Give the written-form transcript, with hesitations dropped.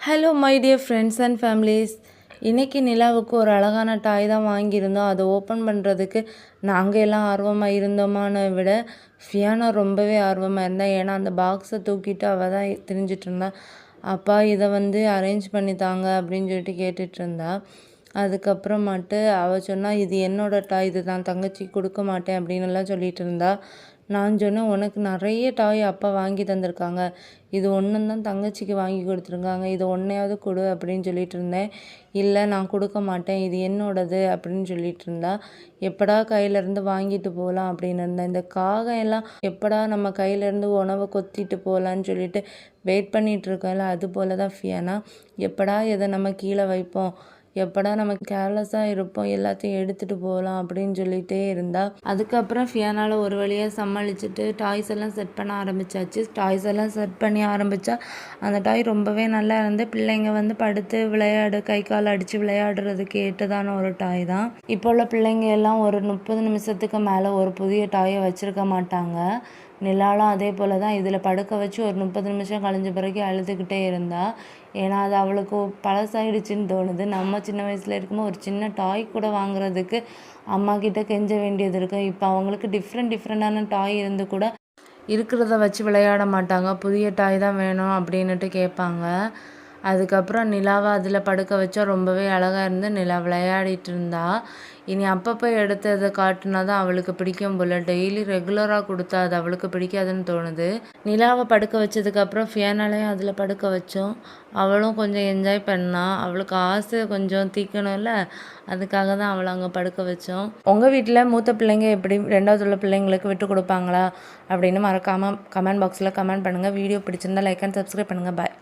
Hello my dear friends and families. இன்றைக்கி நிலாவுக்கு ஒரு அழகான டாய் தான் வாங்கியிருந்தோம். அதை ஓப்பன் பண்ணுறதுக்கு நாங்கள் எல்லாம் ஆர்வமாக இருந்தோமான்னு விட ஃபியானா ரொம்பவே ஆர்வமாக இருந்தாள். ஏன்னா அந்த பாக்ஸை தூக்கிட்டு அவள் தான் திரிஞ்சிட்டு இருந்தா. அப்பா இதை அரேஞ்ச் பண்ணி தாங்க அப்படின்னு சொல்லிட்டு கேட்டுட்டு இருந்தா. அதுக்கப்புறமாட்டு அவள் சொன்னால் இது என்னோடய டாய், இது நான் தங்கச்சி கொடுக்க மாட்டேன் அப்படின்னு எல்லாம் சொல்லிட்டு இருந்தா. நான் சொன்னேன், உனக்கு நிறைய டாய் அப்பா வாங்கி தந்திருக்காங்க, இது ஒன்று தான் தங்கச்சிக்கு வாங்கி கொடுத்துருக்காங்க, இது ஒன்றையாவது கொடு அப்படின்னு சொல்லிட்டு இருந்தேன். இல்லை நான் கொடுக்க மாட்டேன், இது என்னோடது அப்படின்னு சொல்லிட்டு இருந்தா. எப்படா கையிலேருந்து வாங்கிட்டு போகலாம் அப்படின்னு இருந்தேன். இந்த காகம் எல்லாம் எப்படா நம்ம கையிலேருந்து உணவை கொத்திட்டு போகலான்னு சொல்லிட்டு வெயிட் பண்ணிகிட்டு இருக்கோம்ல, அது போல தான் ஃபியானா. எப்படா எதை நம்ம கீழே வைப்போம், எப்படா நம்ம கேர்லெஸ்ஸாக இருப்போம், எல்லாத்தையும் எடுத்துகிட்டு போகலாம் அப்படின்னு சொல்லிகிட்டே இருந்தா. அதுக்கப்புறம் ஃபியானால ஒரு வழியாக சமாளிச்சுட்டு டாய்ஸ் எல்லாம் செட் பண்ண ஆரம்பித்தாச்சு. டாய்ஸ் எல்லாம் செட் பண்ணி ஆரம்பித்தா அந்த டாய் ரொம்பவே நல்லா இருந்து பிள்ளைங்க படுத்து விளையாடு, கை கால் அடித்து விளையாடுறதுக்கு ஏற்றதான ஒரு டாய் தான். இப்போ உள்ள பிள்ளைங்க எல்லாம் ஒரு 30 நிமிஷத்துக்கு மேலே ஒரு புதிய டாயை வச்சுருக்க மாட்டாங்க. நிலாலும் அதே போல் தான். இதில் படுக்க வச்சு ஒரு 30 நிமிஷம் கழிஞ்ச பிறகு அழுதுகிட்டே இருந்தா. ஏன்னா அது அவளுக்கு பழசாயிடுச்சுன்னு தோணுது. நம்ம சின்ன வயசில் இருக்கும்போது ஒரு சின்ன டாய் கூட வாங்குறதுக்கு அம்மா கிட்ட கெஞ்ச வேண்டியது இருக்குது. இப்போ அவங்களுக்கு டிஃப்ரெண்டான டாய் இருந்து கூட இருக்கிறத வச்சு விளையாட மாட்டாங்க, புதிய டாய் தான் வேணும் அப்படின்னுட்டு கேட்பாங்க. அதுக்கப்புறம் நிலாவை அதில் படுக்க வச்சா ரொம்பவே அழகாக இருந்து நிலா விளையாடிட்டு இருந்தா. இனி அப்பப்போ எடுத்ததை காட்டினா தான் அவளுக்கு பிடிக்கும் போல். டெய்லி ரெகுலராக கொடுத்தா அது அவளுக்கு பிடிக்காதுன்னு தோணுது. நிலாவை படுக்க வச்சதுக்கப்புறம் ஃபியானாலையும் அதில் படுக்க வச்சோம். அவளும் கொஞ்சம் என்ஜாய் பண்ணா. அவளுக்கு ஆசை கொஞ்சம் தீக்கணும்ல, அதுக்காக தான் அவளை அங்கே படுக்க வச்சோம். உங்கள் வீட்டில் மூத்த பிள்ளைங்க எப்படி ரெண்டாவது உள்ள பிள்ளைங்களுக்கு விட்டு கொடுப்பாங்களா அப்படின்னு மறக்காமல் கமெண்ட் பாக்ஸில் கமெண்ட் பண்ணுங்கள். வீடியோ பிடிச்சிருந்தா லைக் அண்ட் சப்ஸ்கிரைப் பண்ணுங்கள். பாய்.